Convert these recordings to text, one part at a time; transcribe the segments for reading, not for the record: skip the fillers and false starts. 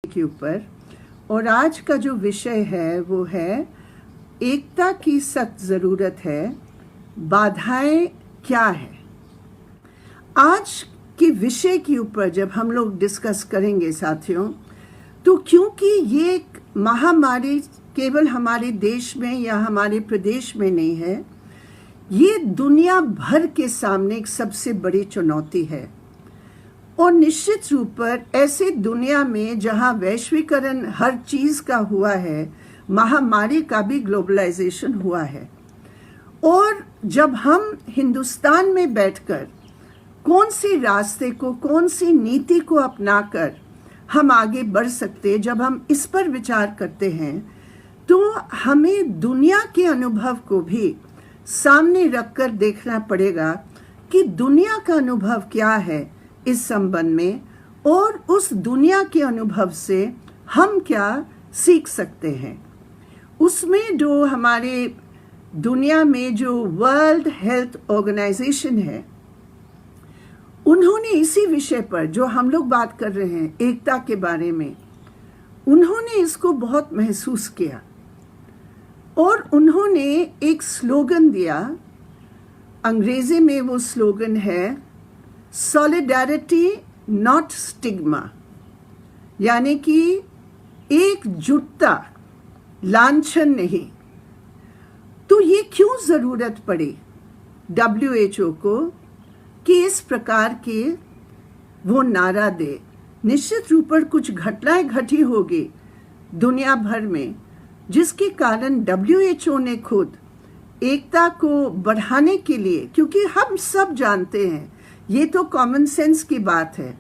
के ऊपर। और आज का जो विषय है वो है एकता की सख्त ज़रूरत है, बाधाएं क्या है। आज के विषय के ऊपर जब हम लोग डिस्कस करेंगे साथियों, तो क्योंकि ये एक महामारी केवल हमारे देश में या हमारे प्रदेश में नहीं है, ये दुनिया भर के सामने एक सबसे बड़ी चुनौती है। और निश्चित रूप पर ऐसे दुनिया में जहां वैश्वीकरण हर चीज का हुआ है, महामारी का भी ग्लोबलाइजेशन हुआ है। और जब हम हिंदुस्तान में बैठकर कौन सी रास्ते को, कौन सी नीति को अपनाकर हम आगे बढ़ सकते, जब हम इस पर विचार करते हैं, तो हमें दुनिया के अनुभव को भी सामने रखकर देखना पड़ेगा कि दुनिया का अनुभव क्या है इस संबंध में, और उस दुनिया के अनुभव से हम क्या सीख सकते हैं। उसमें जो हमारे दुनिया में जो वर्ल्ड हेल्थ ऑर्गेनाइजेशन है, उन्होंने इसी विषय पर जो हम लोग बात कर रहे हैं, एकता के बारे में, उन्होंने इसको बहुत महसूस किया और उन्होंने एक स्लोगन दिया। अंग्रेजी में वो स्लोगन है सॉलिडारिटी नॉट स्टिग्मा, यानी कि एकजुटता, लांछन नहीं। तो ये क्यों जरूरत पड़ी WHO को कि इस प्रकार के वो नारा दे। निश्चित रूप पर कुछ घटनाएं घटी होगी दुनिया भर में, जिसके कारण WHO ने खुद एकता को बढ़ाने के लिए, क्योंकि हम सब जानते हैं ये तो कॉमन सेंस की बात है,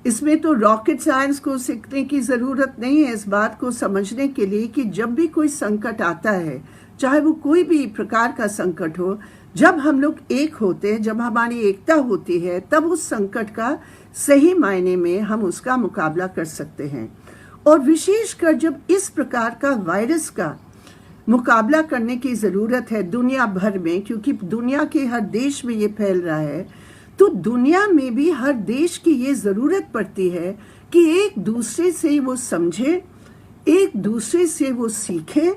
इसमें तो रॉकेट साइंस को सीखने की ज़रूरत नहीं है इस बात को समझने के लिए कि जब भी कोई संकट आता है, चाहे वो कोई भी प्रकार का संकट हो, जब हम लोग एक होते हैं, जब हमारी एकता होती है, तब उस संकट का सही मायने में हम उसका मुकाबला कर सकते हैं। और विशेषकर जब इस प्रकार का वायरस का मुकाबला करने की ज़रूरत है दुनिया भर में, क्योंकि दुनिया के हर देश में ये फैल रहा है, तो दुनिया में भी हर देश की ये ज़रूरत पड़ती है कि एक दूसरे से वो समझे, एक दूसरे से वो सीखे,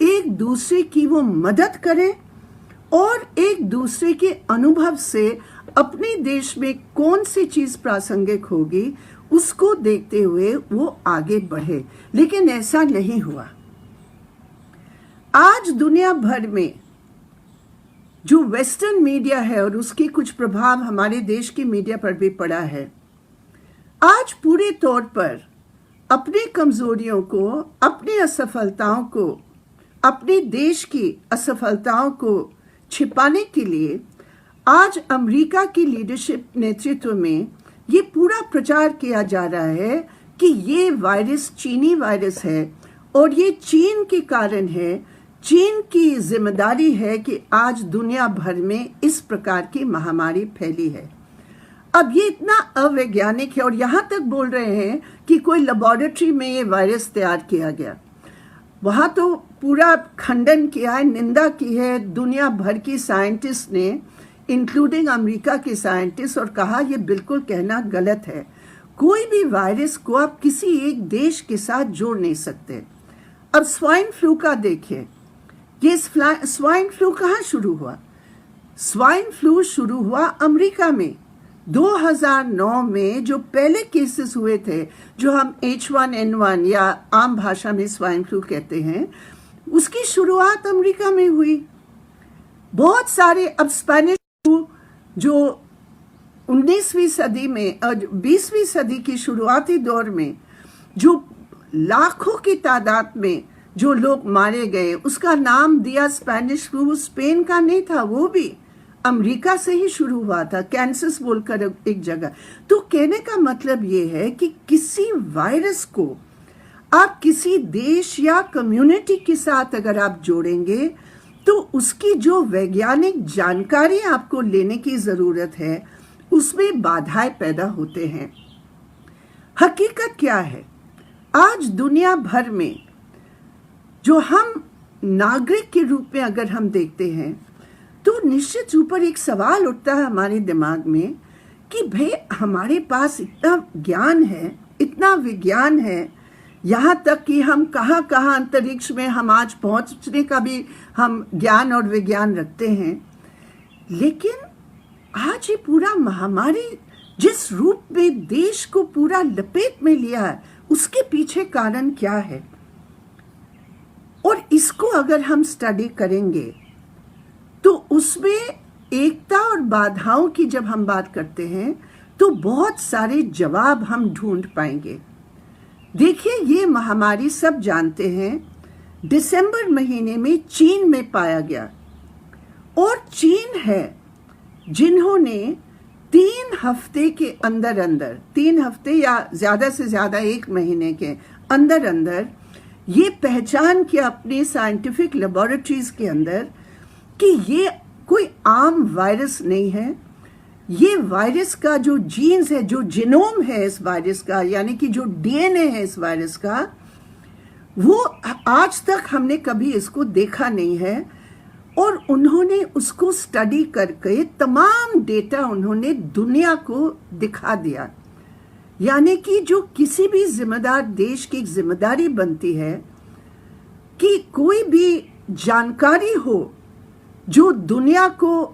एक दूसरे की वो मदद करे और एक दूसरे के अनुभव से अपने देश में कौन सी चीज़ प्रासंगिक होगी उसको देखते हुए वो आगे बढ़े। लेकिन ऐसा नहीं हुआ। आज दुनिया भर में जो वेस्टर्न मीडिया है और उसकी कुछ प्रभाव हमारे देश की मीडिया पर भी पड़ा है, आज पूरे तौर पर अपनी कमजोरियों को, अपनी असफलताओं को, अपने देश की असफलताओं को छिपाने के लिए आज अमेरिका की लीडरशिप नेतृत्व में ये पूरा प्रचार किया जा रहा है कि ये वायरस चीनी वायरस है और ये चीन के कारण है, चीन की जिम्मेदारी है कि आज दुनिया भर में इस प्रकार की महामारी फैली है। अब ये इतना अवैज्ञानिक है और यहाँ तक बोल रहे हैं कि कोई लेबोरेटरी में ये वायरस तैयार किया गया। वहाँ तो पूरा खंडन किया है, निंदा की है दुनिया भर की साइंटिस्ट ने, इंक्लूडिंग अमेरिका के साइंटिस्ट, और कहा ये बिल्कुल कहना गलत है। कोई भी वायरस को आप किसी एक देश के साथ जोड़ नहीं सकते। अब स्वाइन फ्लू का देखिए, ये स्वाइन फ्लू कहाँ शुरू हुआ? स्वाइन फ्लू शुरू हुआ अमेरिका में 2009 में। जो पहले केसेस हुए थे, जो हम H1N1 या आम भाषा में स्वाइन फ्लू कहते हैं, उसकी शुरुआत अमेरिका में हुई। बहुत सारे, अब स्पेनिश फ्लू जो 19वीं सदी में और 20वीं सदी की शुरुआती दौर में जो लाखों की तादाद में जो लोग मारे गए, उसका नाम दिया स्पेनिश फ्लू। स्पेन का नहीं था, वो भी अमेरिका से ही शुरू हुआ था, कैंसस बोलकर एक जगह। तो कहने का मतलब ये है कि किसी वायरस को आप किसी देश या कम्युनिटी के साथ अगर आप जोड़ेंगे, तो उसकी जो वैज्ञानिक जानकारी आपको लेने की ज़रूरत है, उसमें बाधाएं पैदा होते हैं। हकीकत क्या है? आज दुनिया भर में जो हम नागरिक के रूप में अगर हम देखते हैं, तो निश्चित रूप पर एक सवाल उठता है हमारे दिमाग में कि भाई हमारे पास इतना ज्ञान है, इतना विज्ञान है, यहाँ तक कि हम कहाँ कहाँ अंतरिक्ष में हम आज पहुँचने का भी हम ज्ञान और विज्ञान रखते हैं। लेकिन आज ये पूरा महामारी जिस रूप में देश को पूरा लपेट में लिया है, उसके पीछे कारण क्या है? और इसको अगर हम स्टडी करेंगे तो उसमें एकता और बाधाओं की जब हम बात करते हैं तो बहुत सारे जवाब हम ढूंढ पाएंगे। देखिए, ये महामारी सब जानते हैं दिसंबर महीने में चीन में पाया गया, और चीन है जिन्होंने 3 हफ्ते के अंदर अंदर, 3 हफ्ते या ज्यादा से ज्यादा 1 महीने के अंदर अंदर ये पहचान किया अपने साइंटिफिक लेबोरेटरीज के अंदर कि ये कोई आम वायरस नहीं है। ये वायरस का जो जीन्स है, जो जीनोम है इस वायरस का, यानी कि जो डीएनए है इस वायरस का, वो आज तक हमने कभी इसको देखा नहीं है। और उन्होंने उसको स्टडी करके तमाम डेटा उन्होंने दुनिया को दिखा दिया। यानी कि जो किसी भी जिम्मेदार देश की जिम्मेदारी बनती है कि कोई भी जानकारी हो जो दुनिया को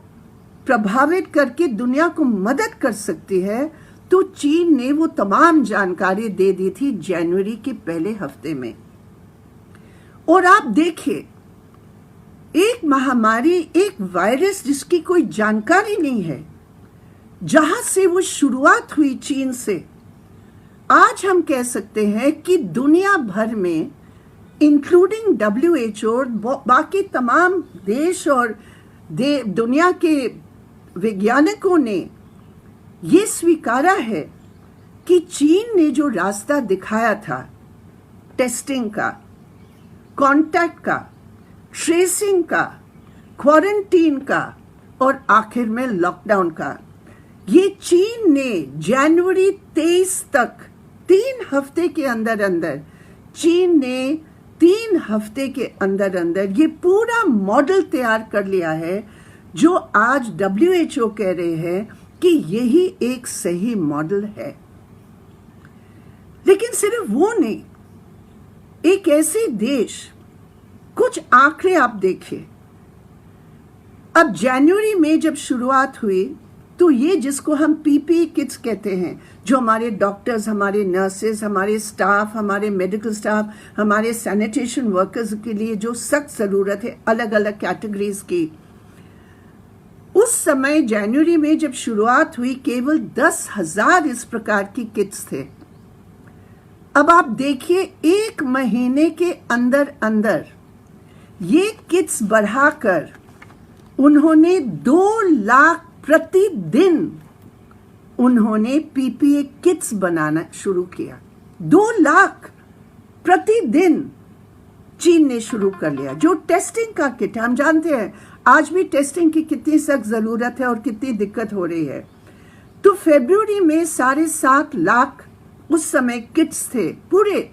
प्रभावित करके दुनिया को मदद कर सकती है, तो चीन ने वो तमाम जानकारी दे दी थी जनवरी के पहले हफ्ते में। और आप देखिए, एक महामारी, एक वायरस जिसकी कोई जानकारी नहीं है, जहां से वो शुरुआत हुई चीन से, आज हम कह सकते हैं कि दुनिया भर में इंक्लूडिंग WHO और बाकी तमाम देश और दुनिया के वैज्ञानिकों ने ये स्वीकारा है कि चीन ने जो रास्ता दिखाया था टेस्टिंग का, कांटेक्ट का, ट्रेसिंग का, क्वारंटीन का और आखिर में लॉकडाउन का, ये चीन ने जनवरी 23 तक 3 हफ्ते के अंदर अंदर, चीन ने 3 हफ्ते के अंदर अंदर ये पूरा मॉडल तैयार कर लिया है, जो आज WHO कह रहे हैं कि यही एक सही मॉडल है। लेकिन सिर्फ वो नहीं, एक ऐसे देश, कुछ आंकड़े आप देखिए। अब जनवरी में जब शुरुआत हुई तो ये जिसको हम PPE किट्स कहते हैं, जो हमारे डॉक्टर्स, हमारे नर्सेज, हमारे स्टाफ, हमारे मेडिकल स्टाफ, हमारे सैनिटेशन वर्कर्स के लिए जो सख्त ज़रूरत है अलग अलग कैटेगरीज की, उस समय जनवरी में जब शुरुआत हुई केवल 10,000 इस प्रकार की किट्स थे। अब आप देखिए, 1 महीने के अंदर अंदर ये किट्स बढ़ाकर उन्होंने 2 लाख प्रतिदिन उन्होंने PPE किट्स बनाना शुरू किया। 2 लाख प्रतिदिन चीन ने शुरू कर लिया। जो टेस्टिंग का किट, हम जानते हैं आज भी टेस्टिंग की कितनी सख्त जरूरत है और कितनी दिक्कत हो रही है। तो फरवरी में 7.5 लाख उस समय किट्स थे पूरे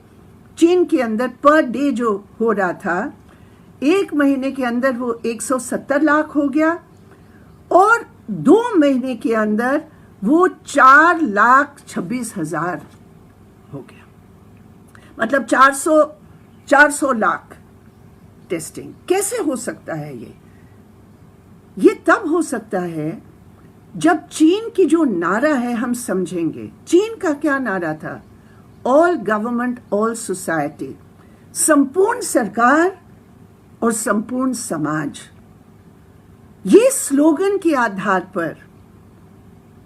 चीन के अंदर पर डे जो हो रहा था। 1 महीने के अंदर वो 170 लाख हो गया और 2 महीने के अंदर वो 4,26,000 हो गया। मतलब 400 लाख टेस्टिंग। कैसे हो सकता है ये तब हो सकता है जब चीन की जो नारा है हम समझेंगे। चीन का क्या नारा था? ऑल गवर्नमेंट ऑल सोसाइटी, संपूर्ण सरकार और संपूर्ण समाज। ये स्लोगन के आधार पर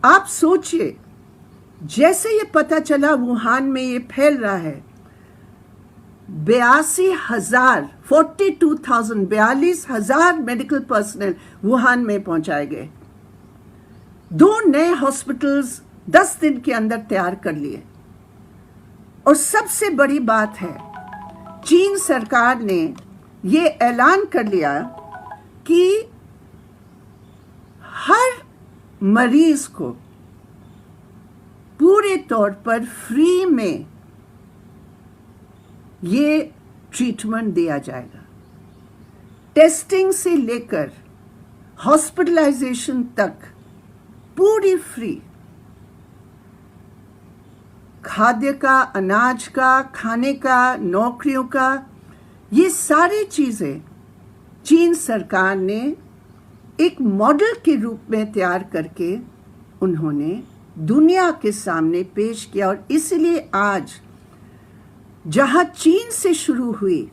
आप सोचिए, जैसे ये पता चला वुहान में ये फैल रहा है, 42,000 मेडिकल पर्सनल वुहान में पहुंचाए गए। 2 नए हॉस्पिटल्स 10 दिन के अंदर तैयार कर लिए। और सबसे बड़ी बात है, चीन सरकार ने ये ऐलान कर लिया कि हर मरीज को पूरे तौर पर फ्री में ये ट्रीटमेंट दिया जाएगा। टेस्टिंग से लेकर हॉस्पिटलाइजेशन तक पूरी फ्री। खाद्य का, अनाज का, खाने का, नौकरियों का, ये सारी चीज़ें चीन सरकार ने एक मॉडल के रूप में तैयार करके उन्होंने दुनिया के सामने पेश किया। और इसलिए आज जहां चीन से शुरू हुई,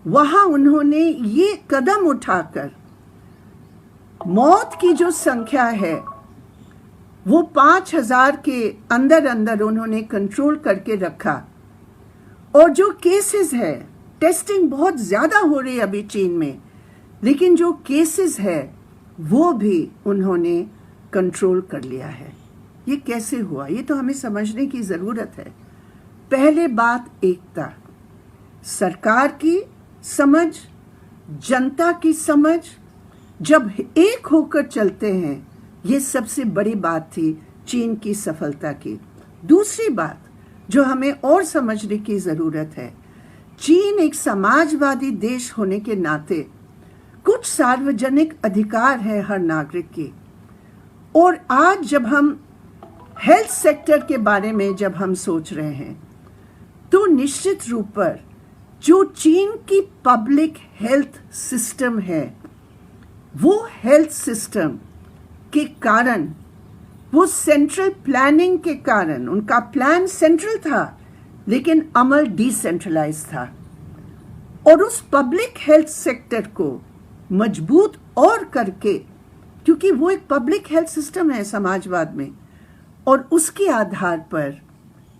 वहां उन्होंने ये कदम उठाकर मौत की जो संख्या है वो 5,000 के अंदर अंदर उन्होंने कंट्रोल करके रखा। और जो केसेस है, टेस्टिंग बहुत ज़्यादा हो रही है अभी चीन में, लेकिन जो केसेस है वो भी उन्होंने कंट्रोल कर लिया है। ये कैसे हुआ, ये तो हमें समझने की ज़रूरत है। पहले बात एकता, सरकार की समझ, जनता की समझ, जब एक होकर चलते हैं, ये सबसे बड़ी बात थी चीन की सफलता की। दूसरी बात जो हमें और समझने की ज़रूरत है, चीन एक समाजवादी देश होने के नाते कुछ सार्वजनिक अधिकार है हर नागरिक की। और आज जब हम हेल्थ सेक्टर के बारे में जब हम सोच रहे हैं, तो निश्चित रूप पर जो चीन की पब्लिक हेल्थ सिस्टम है, वो हेल्थ सिस्टम के कारण, वो सेंट्रल प्लानिंग के कारण, उनका प्लान सेंट्रल था लेकिन अमल डिसेंट्रलाइज था। और उस पब्लिक हेल्थ सेक्टर को मजबूत और करके, क्योंकि वो एक पब्लिक हेल्थ सिस्टम है समाजवाद में, और उसके आधार पर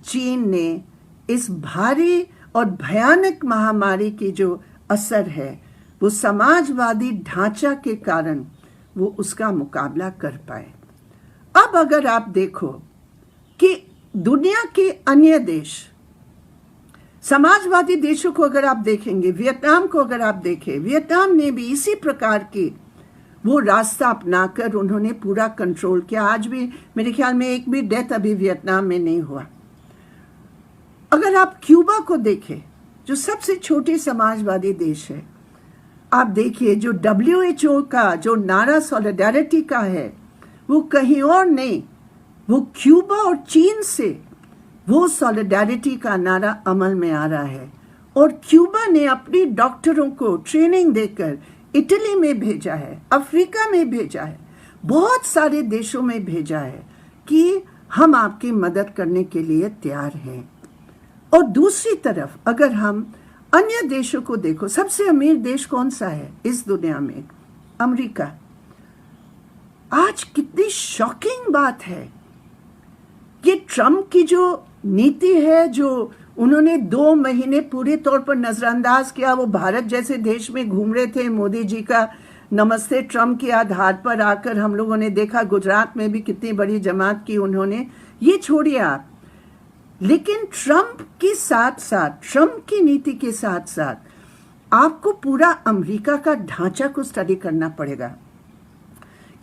चीन ने इस भारी और भयानक महामारी की जो असर है, वो समाजवादी ढांचा के कारण वो उसका मुकाबला कर पाए। अब अगर आप देखो कि दुनिया के अन्य देश, समाजवादी देशों को अगर आप देखेंगे, वियतनाम को अगर आप देखें, वियतनाम ने भी इसी प्रकार की वो रास्ता अपनाकर उन्होंने पूरा कंट्रोल किया। आज भी मेरे ख्याल में एक भी डेथ अभी वियतनाम में नहीं हुआ। अगर आप क्यूबा को देखें, जो सबसे छोटे समाजवादी देश है, आप देखिए जो WHO का जो नारा सॉलिडारिटी का है, वो कहीं और नहीं, वो क्यूबा और चीन से वो सॉलिडारिटी का नारा अमल में आ रहा है। और क्यूबा ने अपने डॉक्टरों को ट्रेनिंग देकर इटली में भेजा है, अफ्रीका में भेजा है, बहुत सारे देशों में भेजा है कि हम आपकी मदद करने के लिए तैयार हैं। और दूसरी तरफ अगर हम अन्य देशों को देखो, सबसे अमीर देश कौन सा है इस दुनिया में? अमेरिका। आज कितनी शॉकिंग बात है कि ट्रम्प की जो नीति है, जो उन्होंने 2 महीने पूरे तौर पर नजरअंदाज किया, वो भारत जैसे देश में घूम रहे थे, मोदी जी का नमस्ते ट्रम्प के आधार पर आकर हम लोगों ने देखा गुजरात में भी कितनी बड़ी जमात की उन्होंने। ये छोड़िए आप, लेकिन ट्रम्प के साथ साथ, ट्रम्प की नीति के साथ साथ आपको पूरा अमेरिका का ढांचा को स्टडी करना पड़ेगा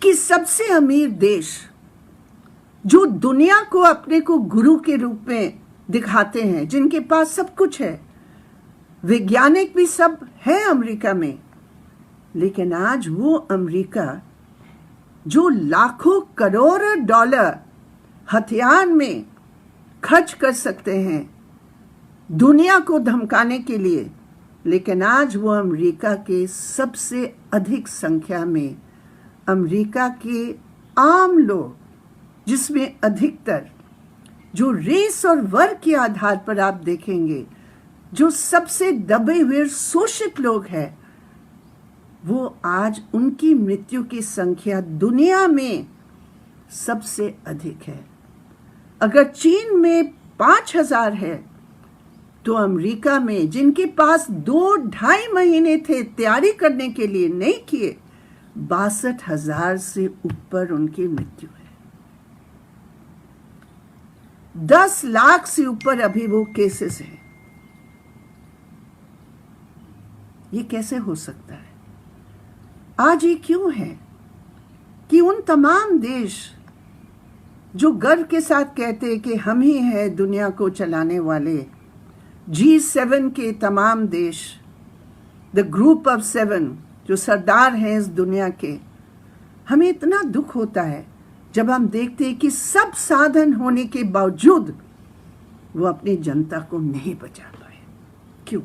कि सबसे अमीर देश जो दुनिया को अपने को गुरु के रूप में दिखाते हैं, जिनके पास सब कुछ है, वैज्ञानिक भी सब है अमेरिका में, लेकिन आज वो अमेरिका जो लाखों करोड़ डॉलर हथियार में खर्च कर सकते हैं दुनिया को धमकाने के लिए, लेकिन आज वो अमेरिका के सबसे अधिक संख्या में अमेरिका के आम लोग, जिसमें अधिकतर जो रेस और वर्ग के आधार पर आप देखेंगे, जो सबसे दबे हुए शोषित लोग हैं, वो आज उनकी मृत्यु की संख्या दुनिया में सबसे अधिक है। अगर चीन में 5,000 है, तो अमेरिका में जिनके पास 2-2.5 महीने थे तैयारी करने के लिए, नहीं किए, 62,000 से ऊपर उनकी मृत्यु है। 10 लाख से ऊपर अभी वो केसेस हैं। ये कैसे हो सकता है? आज ये क्यों है कि उन तमाम देश जो गर्व के साथ कहते हैं कि हम ही हैं दुनिया को चलाने वाले, G7 के तमाम देश, द ग्रुप ऑफ 7 जो सरदार हैं इस दुनिया के, हमें इतना दुख होता है जब हम देखते हैं कि सब साधन होने के बावजूद वो अपनी जनता को नहीं बचा पाए। क्यों?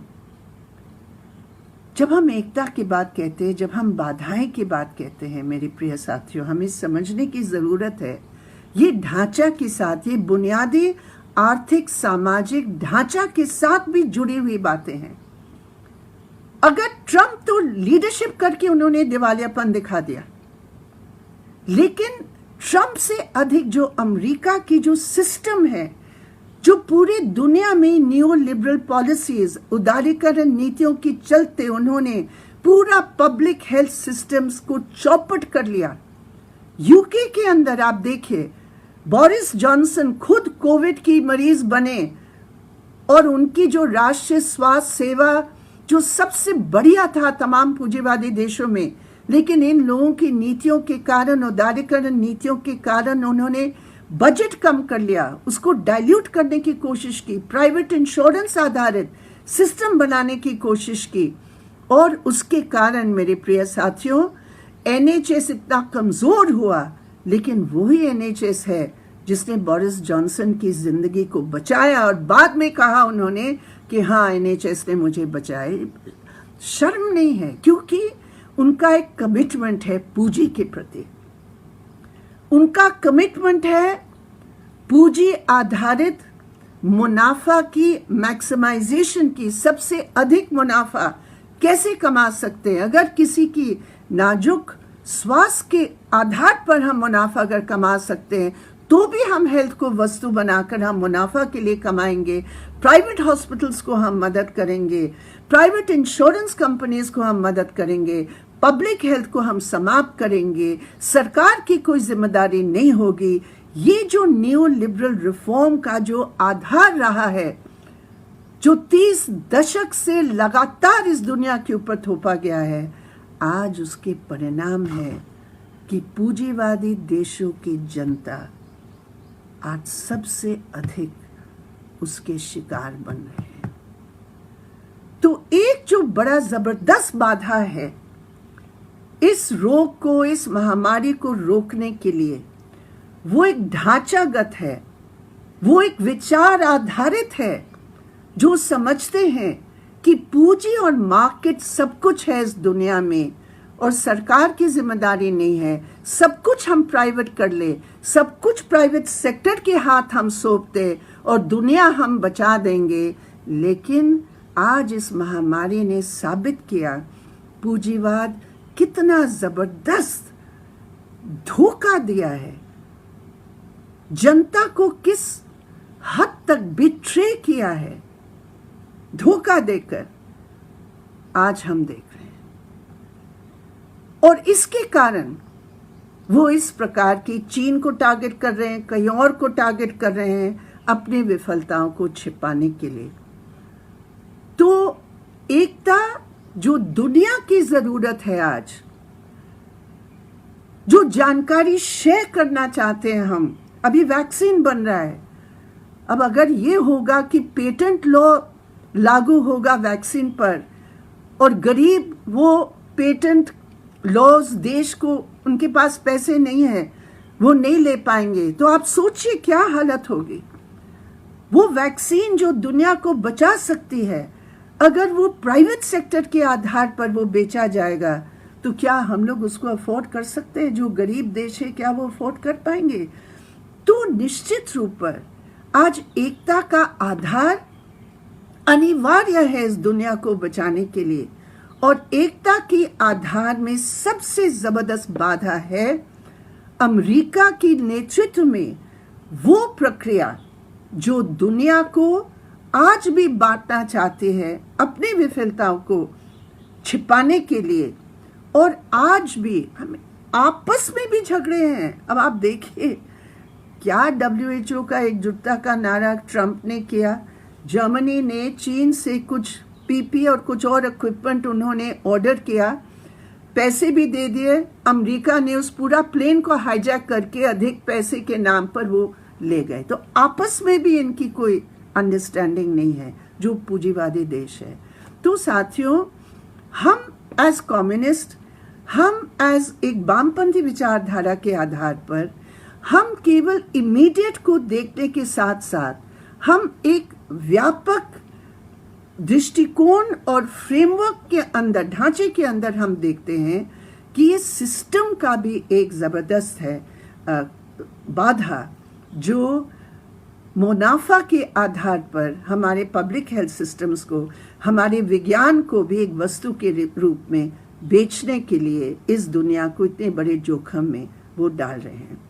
जब हम एकता की बात कहते हैं, जब हम बाधाएं की बात कहते हैं, मेरे प्रिय साथियों, हमें समझने की ज़रूरत है ये ढांचा के साथ, ये बुनियादी आर्थिक सामाजिक ढांचा के साथ भी जुड़ी हुई बातें हैं। अगर ट्रंप तो लीडरशिप करके उन्होंने दिवालियापन दिखा दिया, लेकिन ट्रंप से अधिक जो अमेरिका की जो सिस्टम है, जो पूरी दुनिया में न्यू लिबरल पॉलिसीज, उदारीकरण नीतियों के चलते उन्होंने पूरा पब्लिक हेल्थ सिस्टम्स को चौपट कर लिया। यूके के अंदर आप देखिए, बोरिस जॉनसन खुद कोविड की मरीज बने और उनकी जो राष्ट्रीय स्वास्थ्य सेवा जो सबसे बढ़िया था तमाम पूंजीवादी देशों में, लेकिन इन लोगों की नीतियों के कारण, उदारीकरण नीतियों के कारण उन्होंने बजट कम कर लिया, उसको डाइल्यूट करने की कोशिश की, प्राइवेट इंश्योरेंस आधारित सिस्टम बनाने की कोशिश की, और उसके कारण मेरे प्रिय साथियों एनएचएस इतना कमजोर हुआ। लेकिन वही एनएचएस है जिसने बोरिस जॉनसन की जिंदगी को बचाया, और बाद में कहा उन्होंने कि हाँ एनएचएस ने मुझे बचाए। शर्म नहीं है, क्योंकि उनका एक कमिटमेंट है पूंजी के प्रति, उनका कमिटमेंट है पूंजी आधारित मुनाफा की मैक्सिमाइजेशन की, सबसे अधिक मुनाफा कैसे कमा सकते हैं। अगर किसी की नाजुक स्वास्थ्य के आधार पर हम मुनाफा अगर कमा सकते हैं, तो भी हम हेल्थ को वस्तु बनाकर हम मुनाफा के लिए कमाएंगे। प्राइवेट हॉस्पिटल्स को हम मदद करेंगे, प्राइवेट इंश्योरेंस कंपनीज को हम मदद करेंगे, पब्लिक हेल्थ को हम समाप्त करेंगे, सरकार की कोई जिम्मेदारी नहीं होगी। ये जो न्यू लिबरल रिफॉर्म का जो आधार रहा है, जो 30 दशक से लगातार इस दुनिया के ऊपर थोपा गया है, आज उसके परिणाम है कि पूंजीवादी देशों की जनता आज सबसे अधिक उसके शिकार बन रहे हैं। तो एक जो बड़ा जबरदस्त बाधा है इस रोग को, इस महामारी को रोकने के लिए, वो एक ढांचागत है, वो एक विचार आधारित है, जो समझते हैं कि पूंजी और मार्केट सब कुछ है इस दुनिया में और सरकार की जिम्मेदारी नहीं है, सब कुछ हम प्राइवेट कर ले, सब कुछ प्राइवेट सेक्टर के हाथ हम सौंप दे और दुनिया हम बचा देंगे। लेकिन आज इस महामारी ने साबित किया पूंजीवाद कितना जबरदस्त धोखा दिया है, जनता को किस हद तक बिट्रे किया है, धोखा देकर आज हम देख रहे हैं। और इसके कारण वो इस प्रकार की चीन को टारगेट कर रहे हैं, कहीं और को टारगेट कर रहे हैं अपनी विफलताओं को छिपाने के लिए। तो एकता जो दुनिया की जरूरत है आज, जो जानकारी शेयर करना चाहते हैं हम, अभी वैक्सीन बन रहा है, अब अगर ये होगा कि पेटेंट लॉ लागू होगा वैक्सीन पर और गरीब वो पेटेंट लॉज देश को, उनके पास पैसे नहीं है, वो नहीं ले पाएंगे, तो आप सोचिए क्या हालत होगी। वो वैक्सीन जो दुनिया को बचा सकती है, अगर वो प्राइवेट सेक्टर के आधार पर वो बेचा जाएगा, तो क्या हम लोग उसको अफोर्ड कर सकते हैं? जो गरीब देश है, क्या वो अफोर्ड कर पाएंगे? तो निश्चित रूप पर आज एकता का आधार अनिवार्य है इस दुनिया को बचाने के लिए, और एकता के आधार में सबसे जबरदस्त बाधा है अमेरिका की नेतृत्व में वो प्रक्रिया जो दुनिया को आज भी बांटना चाहते हैं अपनी विफलताओं को छिपाने के लिए, और आज भी हमें आपस में भी झगड़े हैं। अब आप देखिए क्या WHO का एकजुटता का नारा ट्रंप ने किया, जर्मनी ने चीन से कुछ पीपी और कुछ और इक्विपमेंट उन्होंने ऑर्डर किया, पैसे भी दे दिए, अमेरिका ने उस पूरा प्लेन को हाईजैक करके अधिक पैसे के नाम पर वो ले गए। तो आपस में भी इनकी कोई अंडरस्टैंडिंग नहीं है, जो पूंजीवादी देश है। तो साथियों, हम एज कम्युनिस्ट, हम एज एक वामपंथी विचारधारा के आधार पर हम केवल इमीडिएट को देखने के साथ साथ हम एक व्यापक दृष्टिकोण और फ्रेमवर्क के अंदर, ढांचे के अंदर हम देखते हैं कि ये सिस्टम का भी एक ज़बरदस्त है बाधा, जो मुनाफा के आधार पर हमारे पब्लिक हेल्थ सिस्टम्स को, हमारे विज्ञान को भी एक वस्तु के रूप में बेचने के लिए इस दुनिया को इतने बड़े जोखिम में वो डाल रहे हैं।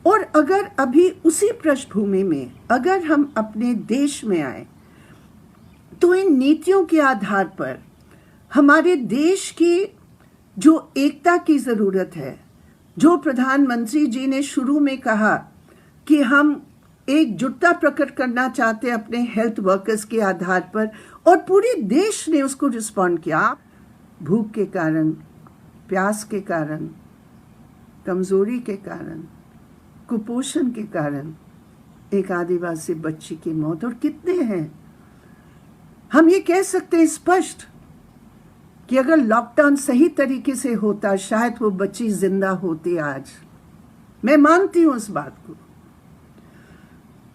और अगर अभी उसी पृष्ठभूमि में अगर हम अपने देश में आए, तो इन नीतियों के आधार पर हमारे देश की जो एकता की ज़रूरत है, जो प्रधानमंत्री जी ने शुरू में कहा कि हम एकजुटता प्रकट करना चाहते हैं अपने हेल्थ वर्कर्स के आधार पर, और पूरे देश ने उसको रिस्पॉन्ड किया। भूख के कारण, प्यास के कारण, कमजोरी के कारण, कुपोषण के कारण एक आदिवासी बच्ची की मौत, और कितने हैं। हम ये कह सकते हैं स्पष्ट कि अगर लॉकडाउन सही तरीके से होता, शायद वो बच्ची जिंदा होती आज। मैं मानती हूं इस बात को,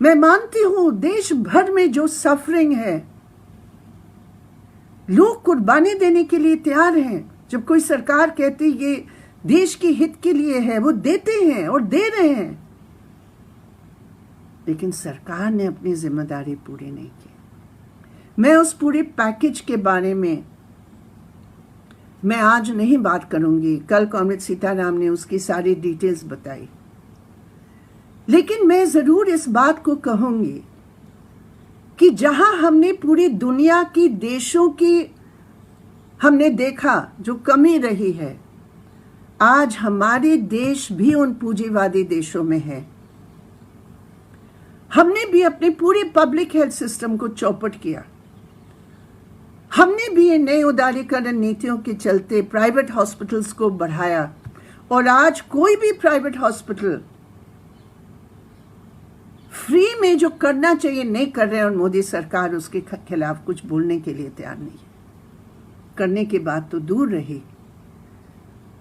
मैं मानती हूं देश भर में जो सफरिंग है, लोग कुर्बानी देने के लिए तैयार हैं। जब कोई सरकार कहती ये देश के हित के लिए है, वो देते हैं और दे रहे हैं, लेकिन सरकार ने अपनी जिम्मेदारी पूरी नहीं की। मैं उस पूरे पैकेज के बारे में मैं आज नहीं बात करूंगी, कल कॉमरेड सीताराम ने उसकी सारी डिटेल्स बताई, लेकिन मैं जरूर इस बात को कहूंगी कि जहां हमने पूरी दुनिया की देशों की हमने देखा जो कमी रही है, आज हमारे देश भी उन पूंजीवादी देशों में है। हमने भी अपने पूरे पब्लिक हेल्थ सिस्टम को चौपट किया। हमने भी ये नए उदारीकरण नीतियों के चलते प्राइवेट हॉस्पिटल्स को बढ़ाया, और आज कोई भी प्राइवेट हॉस्पिटल फ्री में जो करना चाहिए नहीं कर रहे हैं, और मोदी सरकार उसके खिलाफ कुछ बोलने के लिए तैयार नहीं है। करने के बाद तो दूर रही।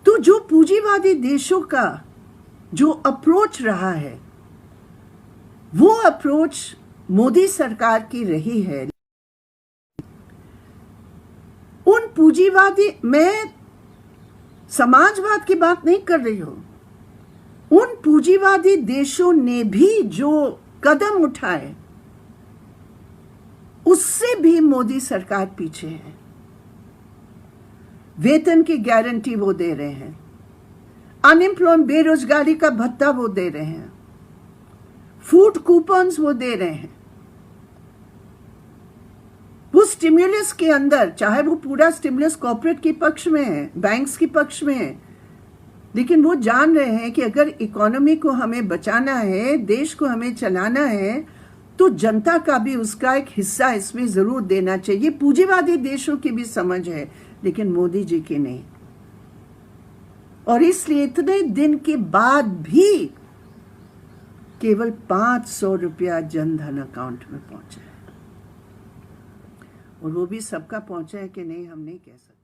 तो जो पूंजीवादी देशों का जो अप्रोच रहा है, वो अप्रोच मोदी सरकार की रही है। उन पूंजीवादी, मैं समाजवाद की बात नहीं कर रही हूं, उन पूंजीवादी देशों ने भी जो कदम उठाए, उससे भी मोदी सरकार पीछे है। वेतन की गारंटी वो दे रहे हैं, अनएम्प्लॉयमेंट बेरोजगारी का भत्ता वो दे रहे हैं, फूड कूपन्स वो दे रहे हैं। वो स्टिमुलस के अंदर, चाहे वो पूरा स्टिमुलस कॉर्पोरेट के पक्ष में है, बैंक्स के पक्ष में है, लेकिन वो जान रहे हैं कि अगर इकोनॉमी को हमें बचाना है, देश को हमें चलाना है, तो जनता का भी उसका एक हिस्सा इसमें जरूर देना चाहिए। पूंजीवादी देशों की भी समझ है, लेकिन मोदी जी की नहीं। और इसलिए इतने दिन के बाद भी केवल 500 रुपया जनधन अकाउंट में पहुंचा है, और वो भी सबका पहुंचा है कि नहीं हम नहीं कह सकते।